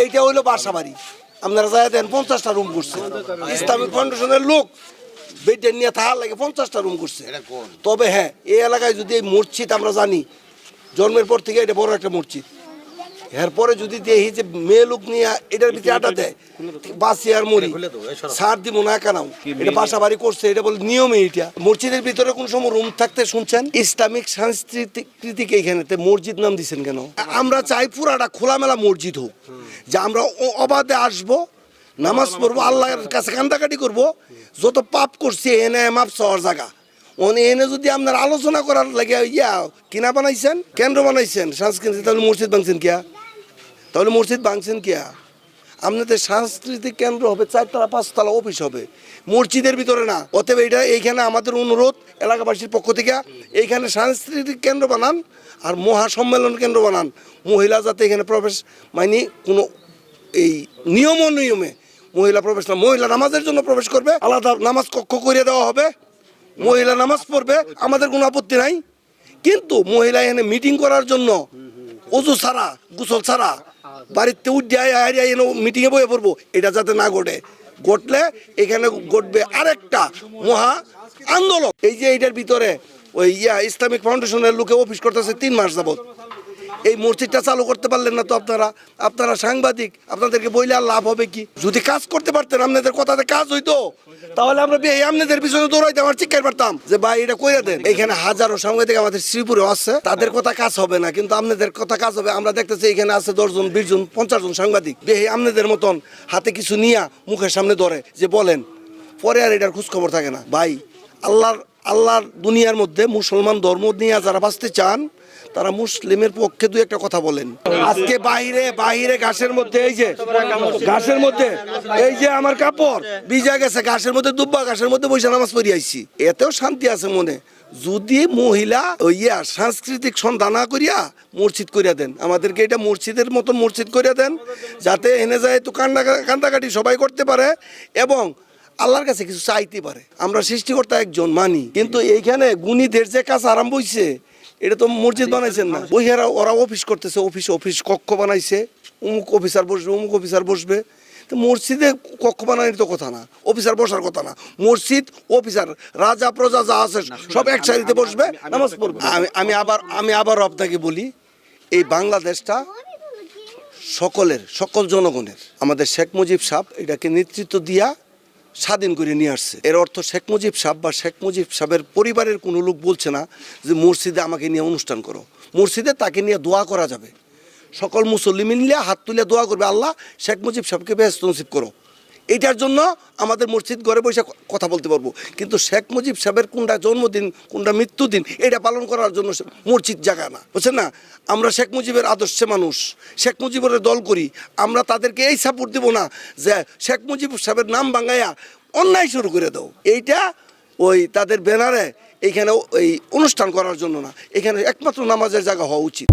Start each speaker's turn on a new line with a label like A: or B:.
A: এইটা হইলো বাসা বাড়ি। আপনারা যাই দেন 50টা রুম করছে ইসলামিক ফাউন্ডেশনের লোক, বেড নিয়ে থাকার লাগে 50টা রুম করছে। তবে হ্যাঁ, এই এলাকায় যদি এই মসজিদ আমরা জানি জন্মের পর থেকে এটা বড় একটা মসজিদ, এরপরে যদি দেখি যে মেয়ে লোক নিয়ে এটার ভিতরে আটা দেয়, বাসি আর মরি সার দিব না কেনাও, এটা বাসা বাড়ি করছে, এটা বলে নিয়মে। এটা মসজিদের ভিতরে কোন সময় রুম থাকতে শুনছেন? ইসলামিক সাংস্কৃতিক এইখানেতে মসজিদ নাম দিচ্ছেন কেন? আমরা চাই পুরাটা খোলামেলা মসজিদ হোক, যে আমরা অবাধে আসবো, নামাজ পড়বো, আল্লাহর কাছে কান্দাকাটি করবো, যত পাপ করছি এনে মাপ চাওয়ার জায়গা। এনে যদি আপনার আলোচনা করার লাগে কিনা বানাইছেন, কেন্দ্র বানাইছেন সাংস্কৃতিক, তাহলে মসজিদ ভাঙছেন কিয়া? তাহলে মসজিদ ভাঙছেন কিয়া? আপনাদের সাংস্কৃতিক কেন্দ্র হবে 4তলা 5তলা অফিস হবে, মসজিদের ভিতরে না। অতএব এটা এইখানে আমাদের অনুরোধ এলাকাবাসীর পক্ষ থেকে, এইখানে সাংস্কৃতিক কেন্দ্র বানান আর মহাসম্মেলন কেন্দ্র বানান। মহিলা যাতে এখানে প্রবেশ কোনো এই নিয়মে মহিলা প্রবেশ না, মহিলা নামাজের জন্য প্রবেশ করবে, আলাদা নামাজ কক্ষ করে দেওয়া হবে, মহিলা নামাজ পড়বে, আমাদের কোনো আপত্তি নাই। কিন্তু মহিলা এখানে মিটিং করার জন্য অজু ছাড়া, গোসল ছাড়া বাড়িতে মিটিংয়ে বয়ে পড়বো, এটা যাতে না ঘটলে এখানে ঘটবে আরেকটা মহা আন্দোলন। এই যে এইটার ভিতরে ওই ইসলামিক ফাউন্ডেশনের লোকে অফিস করতেছে 3 মাস যাবত, এই মসজিদটা চালু করতে পারলেন না তো আপনারা সাংবাদিক, আপনাদেরকে বইলে আর লাভ হবে কি? যদি কাজ করতে পারতেন, আপনাদের কথাতে কাজ হইতো, তাহলে আমরা আপনাদের পিছনে দৌড়াইতে আমার চিৎকার পারতাম যে ভাই এটা কইরা দেন। এখানে হাজারো সাংবাদিক আমাদের শ্রীপুরে আছে, তাদের কথা কাজ হবে না, কিন্তু আপনাদের কথা কাজ হবে। আমরা দেখতেছি এখানে আছে 10 জন 20 জন 50 জন সাংবাদিক, আপনাদের মতন হাতে কিছু নিয়া মুখের সামনে ধরে যে বলেন, পরে আর এটার খোঁজ খবর থাকে না। ভাই আল্লাহর দুনিয়ার মধ্যে মুসলমান ধর্ম নিয়ে যারা বাঁচতে চান, তারা মুসলিমের পক্ষে 2-1টা কথা বলেন। আজকে বাহিরে ঘাসের মধ্যে, এই যে ঘাসের মধ্যে এই যে আমার কাপড় ভিজা গেছে, ঘাসের মধ্যে দুব্বা ঘাসের মধ্যে বসে নামাজ পড়ি আইছি, এতেও শান্তি আছে মনে। যদি মহিলা সাংস্কৃতিক সন্ধ্যা না করিয়া মসজিদ করিয়া দেন, আমাদেরকে এটা মসজিদের মতন মসজিদ করিয়া দেন, যাতে এনে যায় তো কান্দাকাটি সবাই করতে পারে এবং আল্লাহর কাছে কিছু চাইতে পারে। আমরা সৃষ্টিকর্তা একজন মানি, কিন্তু এইখানে গুণীদের যে কাজ আরম্ভ হইছে, এটা তো মসজিদ বানাইছেন না, ওরা অফিস করতেছে, অফিস কক্ষ বানাইছে, অমুক অফিসার বসবে, অমুক অফিসার বসবে। তো মসজিদে কক্ষ বানানোর তো কথা না, অফিসার বসার কথা না। মসজিদ অফিসার, রাজা প্রজা যা আছে সব এক সারিতে বসবে, নামাজ পড়বে। আমি আবার আপনাকে বলি, এই বাংলাদেশটা সকল জনগণের। আমাদের শেখ মুজিব সাহেব এটাকে নেতৃত্ব দিয়া স্বাধীন করে নিয়ে আসছে। এর অর্থ শেখ মুজিব সাহেব বা শেখ মুজিব সাহেবের পরিবারের কোনো লোক বলছে না যে মসজিদে আমাকে নিয়ে অনুষ্ঠান করো। মসজিদে তাকে নিয়ে দোয়া করা যাবে, সকল মুসল্লি মিলে হাত তুলে দোয়া করবে, আল্লাহ শেখ মুজিব সাহেবকে বেহেশত নসিব করো। এইটার জন্য আমাদের মসজিদ ঘরে বসে কথা বলতে পারবো, কিন্তু শেখ মুজিব সাহেবের কোনটা জন্মদিন কোনটা মৃত্যুদিন এটা পালন করার জন্য মসজিদ জায়গা না, বুঝছেন না? আমরা শেখ মুজিবের আদর্শে মানুষ, শেখ মুজিবের দল করি, আমরা তাদেরকে এই সাপোর্ট দিব না যে শেখ মুজিব সাহেবের নাম ভাঙাইয়া অন্যায় শুরু করে দাও। এইটা তাদের ব্যানারে এইখানে অনুষ্ঠান করার জন্য না, এখানে একমাত্র নামাজের জায়গা হওয়া উচিত।